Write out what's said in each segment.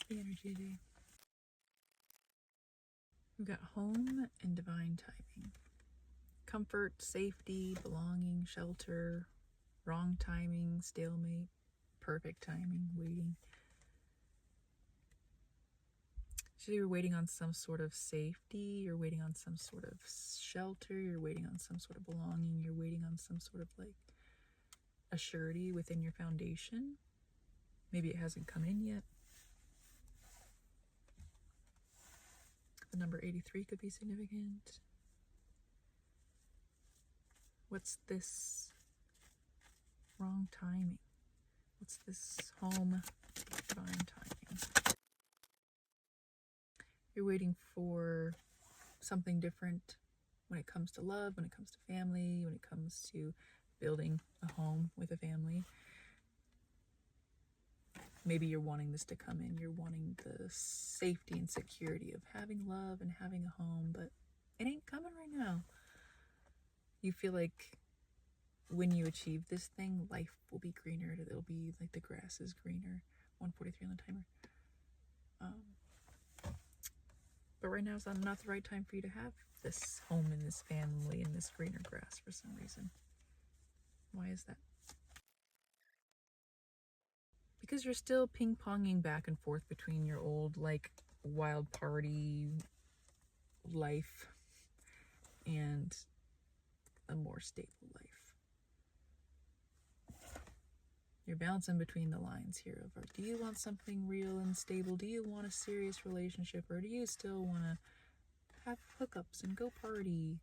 the energy today. We've got home and divine timing. Comfort, safety, belonging, shelter, wrong timing, stalemate, perfect timing, waiting. So you're waiting on some sort of safety, you're waiting on some sort of shelter, you're waiting on some sort of belonging, you're waiting on some sort of like a surety within your foundation. Maybe it hasn't come in yet. The number 83 could be significant. What's this wrong timing? What's this home divine timing? You're waiting for something different when it comes to love, when it comes to family, when it comes to building a home with a family. Maybe you're wanting this to come in. You're wanting the safety and security of having love and having a home, but it ain't coming right now. You feel like when you achieve this thing, life will be greener. It'll be like the grass is greener. 143 on the timer. But right now is not the right time for you to have this home and this family and this greener grass for some reason. Why is that? Because you're still ping-ponging back and forth between your old, like, wild party life and a more stable life. You're bouncing between the lines here of, do you want something real and stable? Do you want a serious relationship? Or do you still want to have hookups and go party?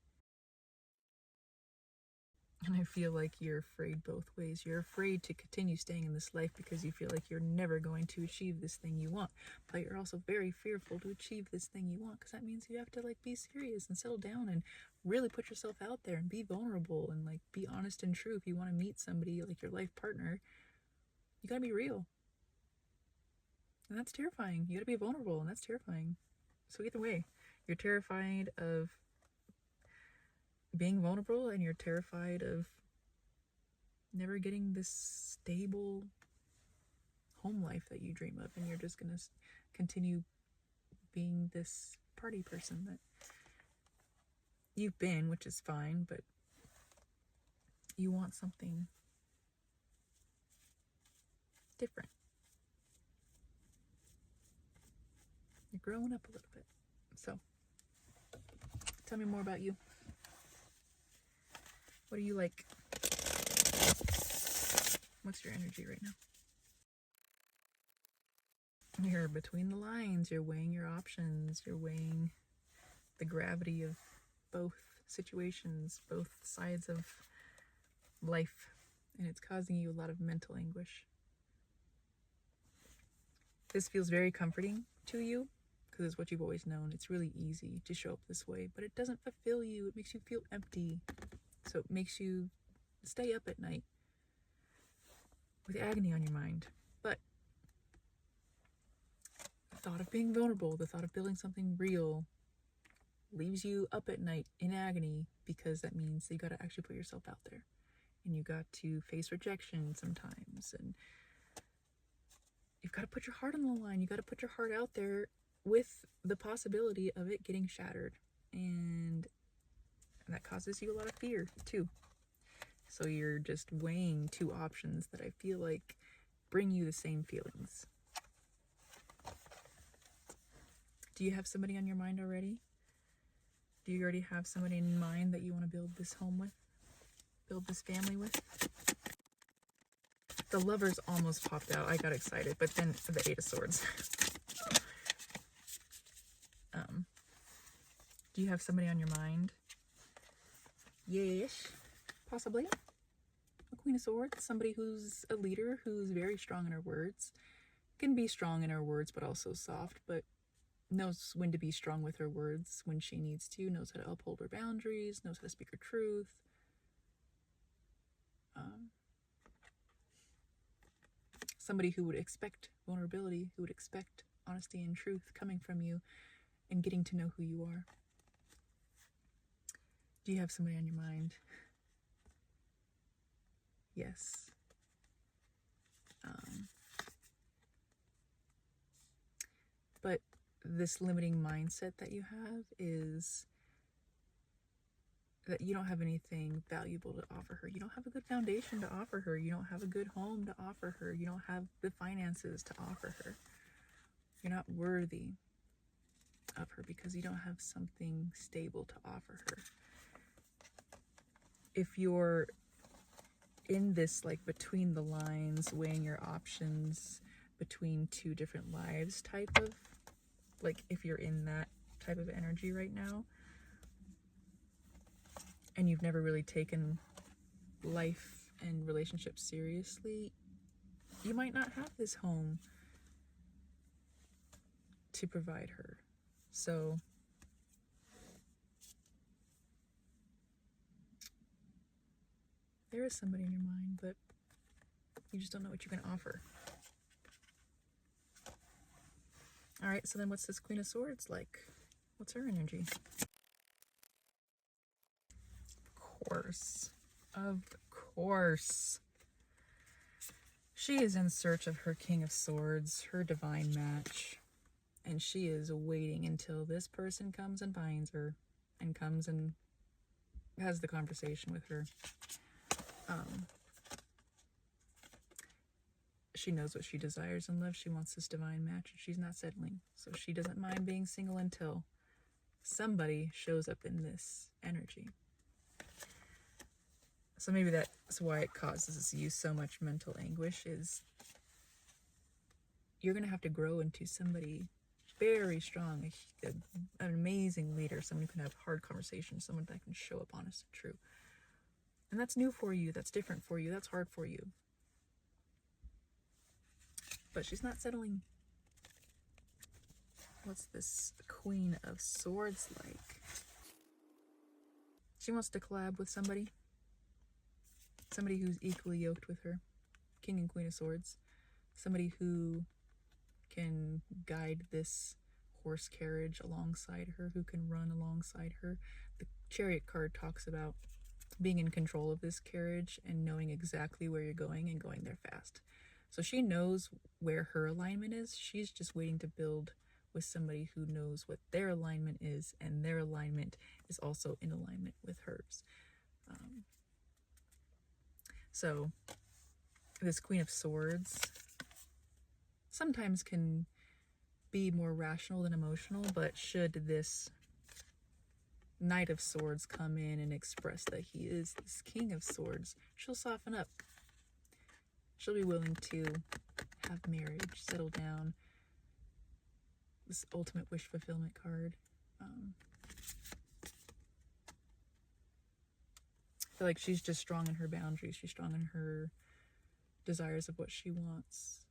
And I feel like you're afraid both ways. You're afraid to continue staying in this life because you feel like you're never going to achieve this thing you want. But you're also very fearful to achieve this thing you want because that means you have to like be serious and settle down and really put yourself out there and be vulnerable and like be honest and true. If you want to meet somebody like your life partner, you gotta be real. And that's terrifying. You gotta be vulnerable and that's terrifying. So either way, you're terrified of being vulnerable and you're terrified of never getting this stable home life that you dream of, and you're just gonna continue being this party person that you've been, which is fine, but you want something different. You're growing up a little bit. So tell me more about you. What do you like? What's your energy right now? You're between the lines. You're weighing your options. You're weighing the gravity of both situations, both sides of life, and it's causing you a lot of mental anguish. This feels very comforting to you because it's what you've always known. It's really easy to show up this way, but it doesn't fulfill you. It makes you feel empty. So it makes you stay up at night with agony on your mind. But the thought of being vulnerable, the thought of building something real, leaves you up at night in agony because that means that you got to actually put yourself out there. And you got to face rejection sometimes. And you've got to put your heart on the line. You got to put your heart out there with the possibility of it getting shattered. And that causes you a lot of fear too. So you're just weighing two options that I feel like bring you the same feelings. Do you have somebody on your mind already? Do you already have somebody in mind that you want to build this home with? Build this family with? The Lovers almost popped out. I got excited, but then the Eight of Swords. Do you have somebody on your mind? Yes, possibly. A Queen of Swords, somebody who's a leader, who's very strong in her words. Can be strong in her words, but also soft, but knows when to be strong with her words when she needs to, knows how to uphold her boundaries, knows how to speak her truth. Somebody who would expect vulnerability, who would expect honesty and truth coming from you and getting to know who you are. Do you have somebody on your mind? Yes. But this limiting mindset that you have is that you don't have anything valuable to offer her. You don't have a good foundation to offer her. You don't have a good home to offer her. You don't have the finances to offer her. You're not worthy of her because you don't have something stable to offer her. If you're in this, like, between the lines, weighing your options between two different lives type of, like, if you're in that type of energy right now, and you've never really taken life and relationships seriously, you might not have this home to provide her. So there is somebody in your mind, but you just don't know what you can offer. All right, so then what's this Queen of Swords like? What's her energy? Of course. She is in search of her King of Swords, her divine match. And she is waiting until this person comes and finds her and comes and has the conversation with her. She knows what she desires in love. She wants this divine match, and she's not settling. So she doesn't mind being single until somebody shows up in this energy. So maybe that's why it causes you so much mental anguish, is you're going to have to grow into somebody very strong, an amazing leader, someone who can have hard conversations, someone that can show up honest and true. And that's new for you, that's different for you, that's hard for you. But she's not settling. What's this Queen of Swords like? She wants to collab with somebody who's equally yoked with her. King and Queen of Swords. Somebody who can guide this horse carriage alongside her, who can run alongside her. The Chariot card talks about being in control of this carriage and knowing exactly where you're going and going there fast. So she knows where her alignment is. She's just waiting to build with somebody who knows what their alignment is, and their alignment is also in alignment with hers. So this Queen of Swords sometimes can be more rational than emotional, but should this Knight of Swords come in and express that he is this King of Swords, she'll soften up. She'll be willing to have marriage, settle down. This ultimate wish fulfillment card. I feel like she's just strong in her boundaries. She's strong in her desires of what she wants.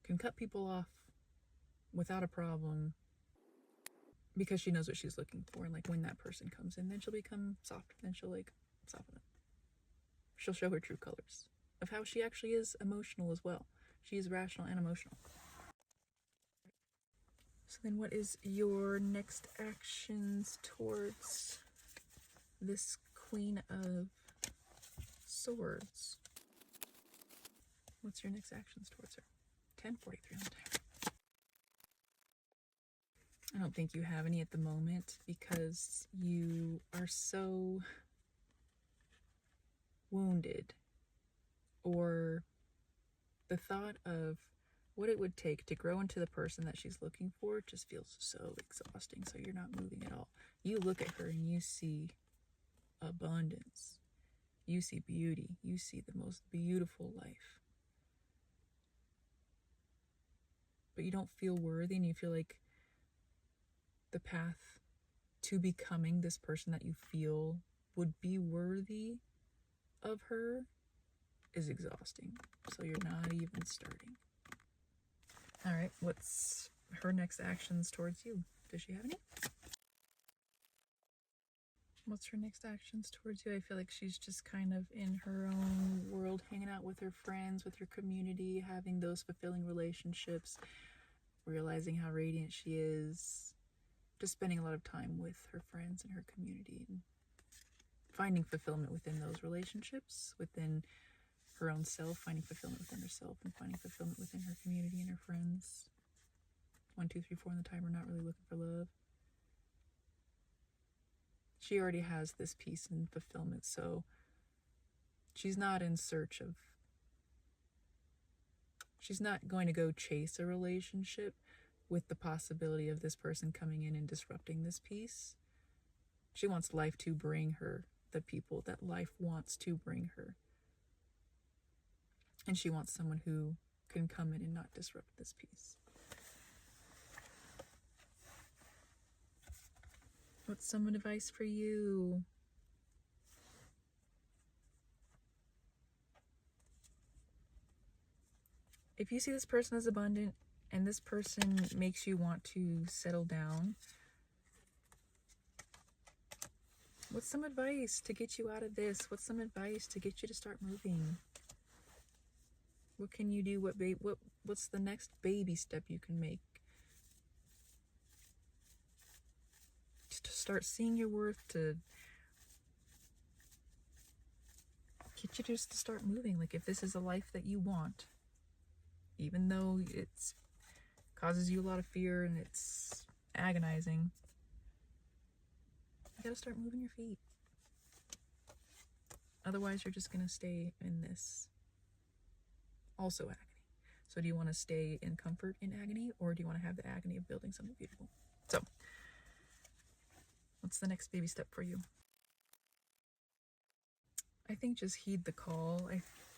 Can cut people off without a problem because she knows what she's looking for. And like when that person comes in, then she'll become soft. Then she'll like soften up. She'll show her true colors of how she actually is emotional as well. She is rational and emotional. So then what is your next actions towards this Queen of Swords? What's your next actions towards her? 10:43 on the timer. I don't think you have any at the moment because you are so wounded, or the thought of what it would take to grow into the person that she's looking for just feels so exhausting. So you're not moving at all. You look at her and you see abundance. You see beauty. You see the most beautiful life. But you don't feel worthy, and you feel like the path to becoming this person that you feel would be worthy of her is exhausting. So you're not even starting. All right, what's her next actions towards you? Does she have any? What's her next actions towards you? I feel like she's just kind of in her own world, hanging out with her friends, with her community, having those fulfilling relationships, realizing how radiant she is, just spending a lot of time with her friends and her community, and finding fulfillment within those relationships, within her own self, finding fulfillment within herself, and finding fulfillment within her community and her friends. 1, 2, 3, 4 on the timer, not really looking for love. She already has this peace and fulfillment, so she's not in search of, she's not going to go chase a relationship with the possibility of this person coming in and disrupting this peace. She wants life to bring her the people that life wants to bring her. And she wants someone who can come in and not disrupt this peace. What's some advice for you? If you see this person as abundant and this person makes you want to settle down, what's some advice to get you out of this? What's some advice to get you to start moving? What can you do? What's the next baby step you can make to start seeing your worth, to get you just to start moving? Like, if this is a life that you want, even though it's causes you a lot of fear and it's agonizing, you gotta start moving your feet. Otherwise, you're just gonna stay in this also agony. So do you want to stay in comfort in agony, or do you want to have the agony of building something beautiful? So what's the next baby step for you? I think just heed the call.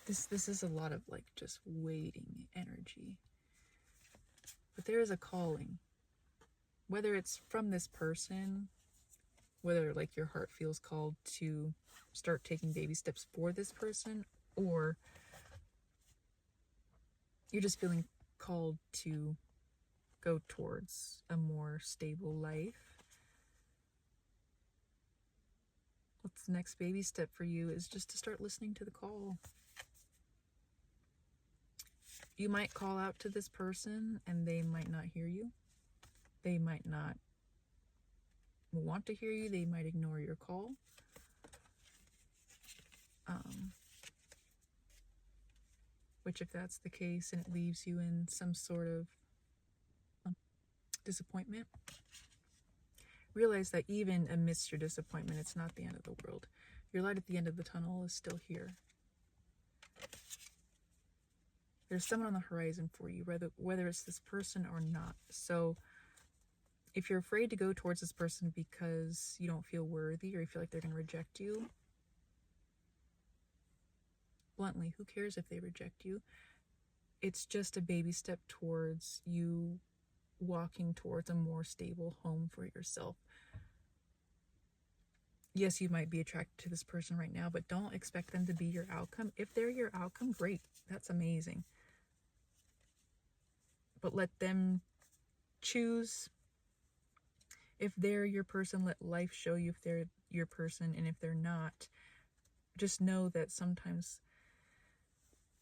This is a lot of like just waiting energy. But there is a calling. Whether it's from this person, whether like your heart feels called to start taking baby steps for this person, or you're just feeling called to go towards a more stable life. What's the next baby step for you is just to start listening to the call. You might call out to this person and they might not hear you. They might not want to hear you. They might ignore your call. Which, if that's the case and it leaves you in some sort of disappointment, realize that even amidst your disappointment, it's not the end of the world. Your light at the end of the tunnel is still here. There's someone on the horizon for you, whether it's this person or not. So if you're afraid to go towards this person because you don't feel worthy or you feel like they're going to reject you, bluntly, who cares if they reject you? It's just a baby step towards you walking towards a more stable home for yourself. Yes, you might be attracted to this person right now, but don't expect them to be your outcome. If they're your outcome, great. That's amazing. But let them choose. If they're your person, let life show you if they're your person. And if they're not, just know that sometimes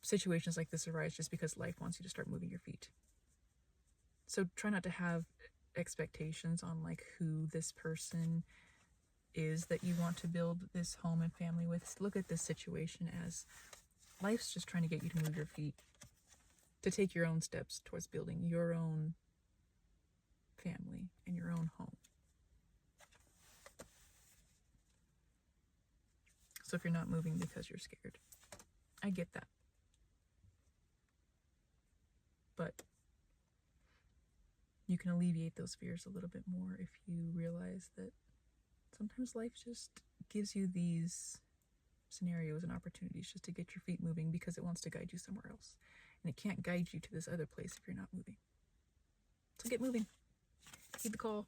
situations like this arise just because life wants you to start moving your feet. So try not to have expectations on like who this person is that you want to build this home and family with. Look at this situation as life's just trying to get you to move your feet, to take your own steps towards building your own family and your own home. So if you're not moving because you're scared, I get that. But you can alleviate those fears a little bit more if you realize that sometimes life just gives you these scenarios and opportunities just to get your feet moving because it wants to guide you somewhere else. And it can't guide you to this other place if you're not moving. So get moving. Heed the call.